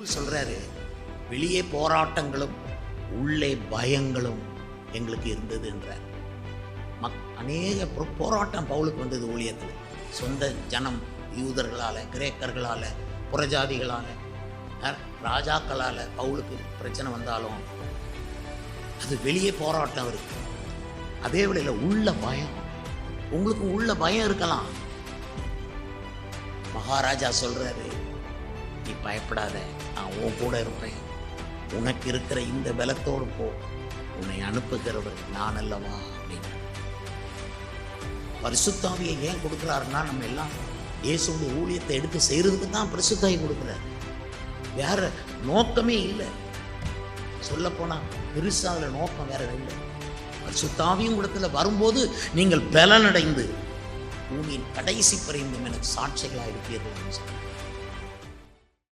பவுல் சொல்றாரு, வெளியே போராட்டங்களும் உள்ளே பயங்களும் எங்களுக்கு இருந்தது என்றார். அநேக போராட்டம் பவுலுக்கு வந்தது ஊழியத்தில். சொந்த ஜனம் யூதர்களால், கிரேக்கர்களால், புறஜாதிகளால், ராஜாக்களால் பவுலுக்கு பிரச்சனை வந்தாலும் அது வெளியே போராட்டம் இருக்கு. அதே வேளையில் உள்ள பயம், உங்களுக்கு உள்ள பயம் இருக்கலாம். மகாராஜா சொல்றாரு, நீ பயப்படாத, நான் உன் கூட இருப்பேன், உனக்கு இருக்கிற இந்த பலத்தோடு போ, உன்னை அனுப்புகிறவர் நான் அல்லவா அப்படின்னு. பரிசுத்தாவியை ஏன் கொடுக்குறாருன்னா, நம்ம எல்லாம் இயேசுடைய ஊழியத்தை எடுத்து செய்யறதுக்கு தான் பரிசுத்தாவி கொடுக்குறாரு. வேற நோக்கமே இல்லை. சொல்ல போனா பெருசா அதுல நோக்கம் வேற இல்லை. பரிசுத்தாவியும் இடத்துல வரும்போது நீங்கள் பலனடைந்து பூமியின் கடைசி பரிந்தும் எனக்கு சாட்சிகளாக இருப்பீர்கள்.